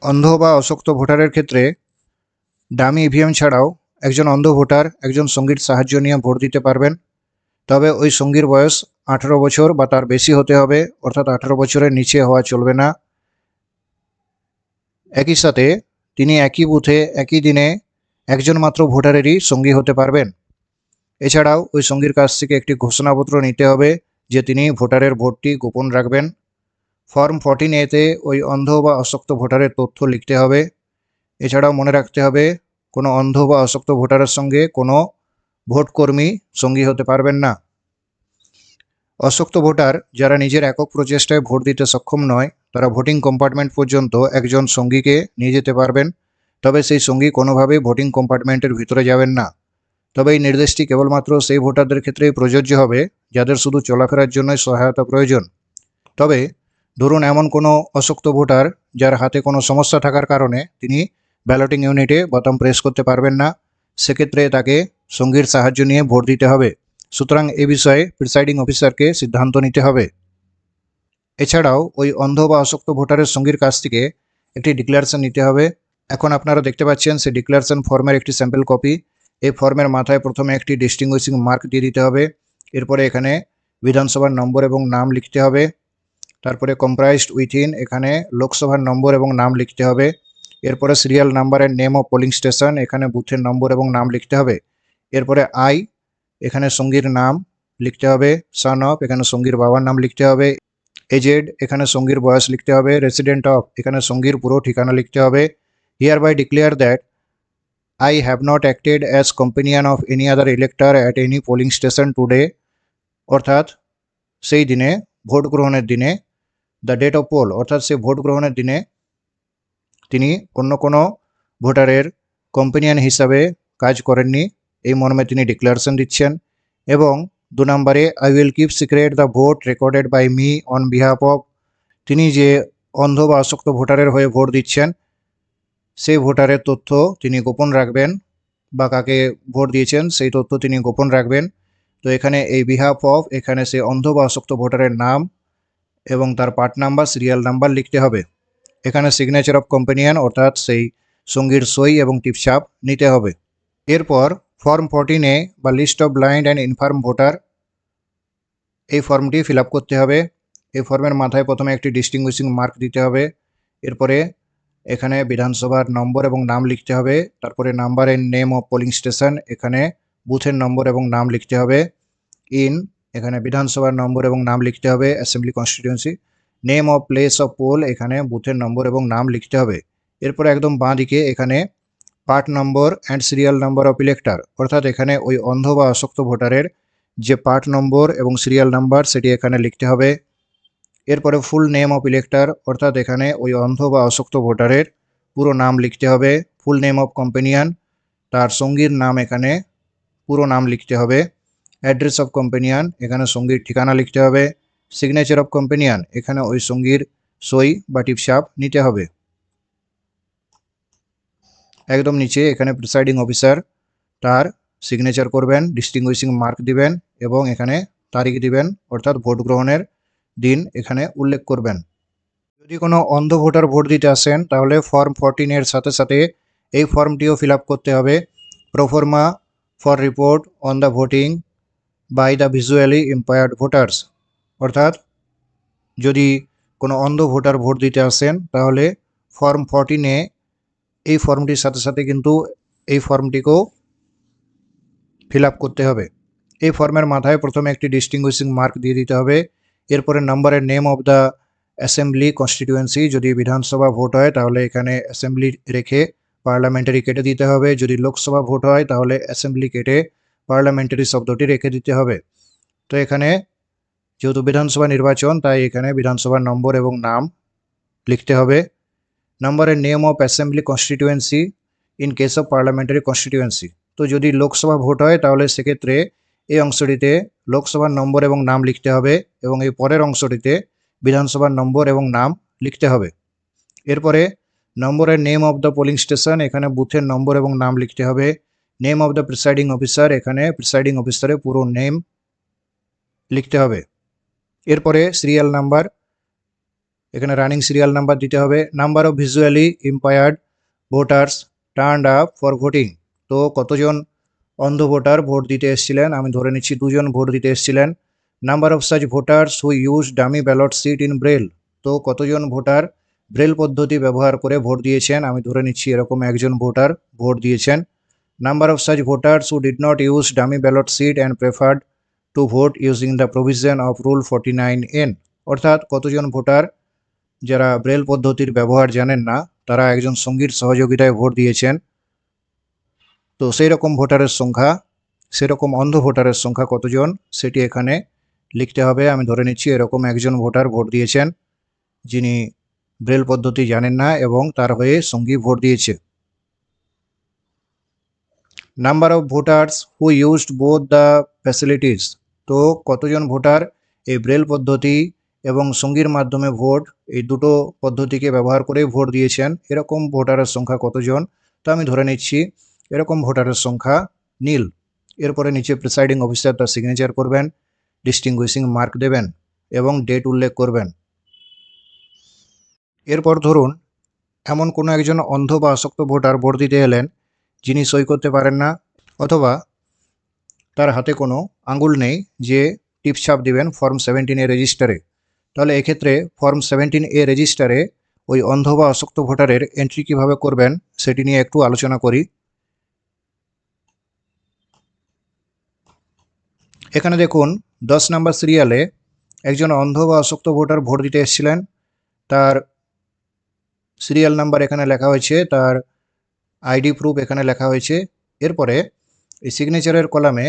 অন্ধ বা অশক্ত ভোটারের ক্ষেত্রে ডামি ইভিএম ছাড়াও একজন অন্ধ ভোটার একজন সঙ্গীর সাহায্য নিয়ে ভোট দিতে পারবেন। তবে ওই সঙ্গীর বয়স 18 বছর বা তার বেশি হতে হবে, অর্থাৎ 18 বছরের নিচে হওয়া চলবে না। একই সাথে তিনি একই বুথে একই দিনে একজন মাত্র ভোটারেরই সঙ্গী হতে পারবেন। এছাড়াও ওই সঙ্গীর কাছ থেকে একটি ঘোষণাপত্র নিতে হবে যে তিনি ভোটারের ভোটটি গোপন রাখবেন। ফর্ম 14A-তে ওই অন্ধ বা অশক্ত ভোটারের তথ্য লিখতে হবে। এছাড়াও মনে রাখতে হবে কোনো অন্ধ বা অশক্ত ভোটারের সঙ্গে কোনো ভোটকর্মী সঙ্গী হতে পারবেন না। অশক্ত ভোটার যারা নিজের একক প্রচেষ্টায় ভোট দিতে সক্ষম নয় তারা ভোটিং কম্পার্টমেন্ট পর্যন্ত একজন সঙ্গীকে নিয়ে যেতে পারবেন, তবে সেই সঙ্গী কোনোভাবেই ভোটিং কম্পার্টমেন্টের ভিতরে যাবেন না। তবে এই নির্দেশটি কেবলমাত্র সেই ভোটারদের ক্ষেত্রেই প্রযোজ্য হবে যাদের শুধু চলাফেরার জন্যই সহায়তা প্রয়োজন। তবে ধরুন এমন কোনো অশক্ত ভোটার যার হাতে কোনো সমস্যা থাকার কারণে তিনি ব্যালটিং ইউনিটে বোতাম প্রেস করতে পারবেন না, সেক্ষেত্রে তাকে সঙ্গীর সাহায্য নিয়ে ভোট দিতে হবে। সুতরাং এ বিষয়ে প্রিসাইডিং অফিসারকে সিদ্ধান্ত নিতে হবে। এছাড়াও ওই অন্ধ বা অশক্ত ভোটারের সঙ্গীর কাছ থেকে একটি ডিক্লারেশন নিতে হবে। এখন আপনারা দেখতে পাচ্ছেন সেই ডিক্লারেশন ফর্মের একটি স্যাম্পল কপি। এই ফর্মের মাথায় প্রথমে একটি ডিস্টিংগুইশিং মার্ক দিয়ে দিতে হবে। এরপরে এখানে বিধানসভার নম্বর এবং নাম লিখতে হবে। তারপরে কম্প্রাইজড উইথিন এখানে লোকসভার নম্বর এবং নাম লিখতে হবে। এরপরে সিরিয়াল নাম্বারের নেম অফ পোলিং স্টেশন এখানে বুথের নম্বর এবং নাম লিখতে হবে। এরপরে আই এখানে সঙ্গীর নাম লিখতে হবে। সন অফ এখানে সঙ্গীর বাবার নাম লিখতে হবে। এজেড এখানে সঙ্গীর বয়স লিখতে হবে। রেসিডেন্ট অফ এখানে সঙ্গীর পুরো ঠিকানা লিখতে হবে। Here by declare that I have not acted as companion of any other elector at any polling station today, অর্থাৎ সেই দিনে ভোট গ্রহণের দিনে দ্য ডেট অফ পোল অর্থাৎ সেই ভোট গ্রহণের দিনে তিনি অন্য কোনো ভোটারের কম্পেনিয়ন হিসাবে কাজ করেননি, এই মর্মে তিনি ডিক্লারেশন দিচ্ছেন। এবং 2 নম্বরে I will keep secret the vote recorded by me on behalf of, তিনি যে অন্ধ বা অশক্ত ভোটারের হয়ে ভোট দিচ্ছেন সেই ভোটারের তথ্য তিনি গোপন রাখবেন, বা কাকে ভোট দিয়েছেন সেই তথ্য তিনি গোপন রাখবেন। তো এখানে এই বিহাফ অফ এখানে সেই অন্ধ বা অশক্ত ভোটারের নাম এবং তার পার্ট নাম্বার সিরিয়াল নাম্বার লিখতে হবে। এখানে সিগনেচার অফ কম্পেনিয়ন অর্থাৎ সেই সঙ্গীর সই এবং টিপছাপ নিতে হবে। এরপর ফর্ম 14A বা list of blind and infirm voter, এই ফর্মটি ফিল আপ করতে হবে। এই ফর্মের মাথায় প্রথমে একটি ডিস্টিংগুইশিং মার্ক দিতে হবে। এরপরে এখানে বিধানসভার নম্বর এবং নাম লিখতে হবে। তারপরে number and name of polling station এখানে বুথের নম্বর এবং নাম লিখতে হবে। ইন এখানে বিধানসভার নম্বর এবং নাম লিখতে হবে। Assembly constituency name of place of poll এখানে বুথের নম্বর এবং নাম লিখতে হবে। এরপরে একদম বাঁ দিকে এখানে part number and serial number of elector, অর্থাৎ এখানে ওই অন্ধ বা অশক্ত ভোটারের যে পার্ট নম্বর এবং সিরিয়াল নাম্বার সেটি এখানে লিখতে হবে। এরপরে ফুল নেম অফ ইলেক্টর, অর্থাৎ এখানে ওই অন্ধ বা অশক্ত ভোটারের পুরো নাম লিখতে হবে। ফুল নেম অফ কম্পেনিয়ন, তার সঙ্গীর নাম এখানে পুরো নাম লিখতে হবে। অ্যাড্রেস অফ কম্পেনিয়ন এখানে সঙ্গীর ঠিকানা লিখতে হবে। সিগনেচার অফ কম্পেনিয়ন এখানে ওই সঙ্গীর সই বা টিপছাপ নিতে হবে। একদম নিচে এখানে প্রিসাইডিং অফিসার তার সিগনেচার করবেন, ডিস্টিংগুইশিং মার্ক দিবেন এবং এখানে তারিখ দিবেন, অর্থাৎ ভোট গ্রহণের দিন এখানে উল্লেখ করবেন। যদি কোনো অন্ধ ভোটার ভোট দিতে আসেন তাহলে ফর্ম 14 এর সাথে সাথে এই ফর্মটিও ফিল আপ করতে হবে। Proforma for report on the voting by the visually impaired voters, অর্থাৎ যদি কোনো অন্ধ ভোটার ভোট দিতে আসেন তাহলে ফর্ম 14 এই ফর্মটির সাথে সাথে কিন্তু এই ফর্মটিকেও ফিল আপ করতে হবে। এই ফর্মের মাথায় প্রথমে একটি ডিস্টিংগুইশিং মার্ক দিয়ে দিতে হবে। এরপরে নম্বরের name of the assembly constituency, যদি বিধানসভা ভোট হয় তাহলে এখানে অ্যাসেম্বলি রেখে পার্লামেন্টারি কেটে দিতে হবে। যদি লোকসভা ভোট হয় তাহলে অ্যাসেম্বলি কেটে পার্লামেন্টারি শব্দটি রেখে দিতে হবে। তো এখানে যেহেতু বিধানসভা নির্বাচন তাই এখানে বিধানসভার নম্বর এবং নাম লিখতে হবে। নম্বরের name of assembly constituency in case of parliamentary constituency, তো যদি লোকসভা ভোট হয় তাহলে সেক্ষেত্রে এই অংশটিতে লোকসভার নম্বর এবং নাম লিখতে হবে এবং এই পরের অংশটিতে বিধানসভার নম্বর এবং নাম লিখতে হবে। এরপরে নম্বরের name of the polling station এখানে বুথের নম্বর এবং নাম লিখতে হবে। Name of the presiding officer এখানে প্রিসাইডিং অফিসারের পুরো নেম লিখতে হবে। এরপরে সিরিয়াল নাম্বার এখানে রানিং সিরিয়াল নাম্বার দিতে হবে। Number of visually impaired voters turned up for voting, তো কতজন অন্ধ ভোটার ভোট দিতে এসেছিলেন, আমি ধরে নিচ্ছি 2জন ভোট দিতে এসেছিলেন। Number of such voters who use dummy ballot sheet in braille, তো কতজন ভোটার ব্রেল পদ্ধতি ব্যবহার করে ভোট দিয়েছেন, আমি ধরে নিচ্ছি এরকম 1জন ভোটার ভোট দিয়েছেন। Number of such voters who did not use dummy ballot sheet and preferred to vote using the provision of rule 49N, অর্থাৎ কতজন ভোটার যারা ব্রেল পদ্ধতির ব্যবহার জানেন না তারা একজন সঙ্গীর সহযোগিতায় ভোট দিয়েছেন। তো সেই রকম ভোটারের সংখ্যা, সেরকম অন্ধ ভোটারের সংখ্যা কতজন সেটি এখানে লিখতে হবে। আমি ধরে নিচ্ছি এরকম 1জন ভোটার ভোট দিয়েছেন যিনি ব্রেল পদ্ধতি জানেন না এবং তার হয়ে সঙ্গী ভোট দিয়েছে। Number of voters who used both the facilities, তো কতজন ভোটার এই ব্রেল পদ্ধতি এবং সঙ্গীর মাধ্যমে ভোট, এই দুটো পদ্ধতিকে ব্যবহার করে ভোট দিয়েছেন, এরকম ভোটারের সংখ্যা কতজন, তো আমি ধরে নিচ্ছি এরকম ভোটারের সংখ্যা নীল। এরপরে নিচে প্রিসাইডিং অফিসার তার সিগনেচার করবেন, ডিস্টিংগুইশিং মার্ক দেবেন এবং ডেট উল্লেখ করবেন। এরপর ধরুন এমন কোনো একজন অন্ধ বা আসক্ত ভোটার ভোট দিতে এলেন যিনি সই করতে পারেন না, অথবা তার হাতে কোনো আঙুল নেই যে টিপছাপ দিবেন ফর্ম 17A রেজিস্টারে, তাহলে এক্ষেত্রে ফর্ম 17A রেজিস্টারে ওই অন্ধ বা আসক্ত ভোটারের এন্ট্রি কীভাবে করবেন সেটি নিয়ে একটু আলোচনা করি। এখানে দেখুন 10 নম্বর সিরিয়ালে একজন অন্ধ বা আসক্ত ভোটার ভোট দিতে এসেছিলেন, তার সিরিয়াল নাম্বার এখানে লেখা হয়েছে, তার আইডি প্রুফ এখানে লেখা হয়েছে। এরপরে এই সিগনেচারের কলামে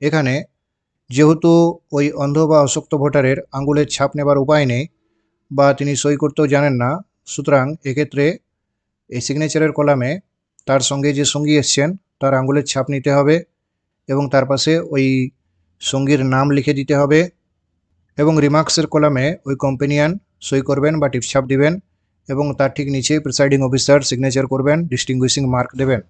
এখানে যেহেতু ওই অন্ধ বা আসক্ত ভোটারের আঙুলের ছাপ নেবার উপায় নেই বা তিনি সই করতেও জানেন না, সুতরাং এক্ষেত্রে এই সিগনেচারের কলামে তার সঙ্গে যে সঙ্গী এসছেন তার আঙুলের ছাপ নিতে হবে এবং তার পাশে ওই সঙ্গীর নাম লিখে দিতে হবে এবং রিমার্কসের কলামে ওই কম্পেনিয়ান সই করবেন বা টিপছাপ দিবেন এবং তার ঠিক নিচে প্রিসাইডিং অফিসার সিগনেচার করবেন, ডিস্টিংগুইশিং মার্ক দেবেন।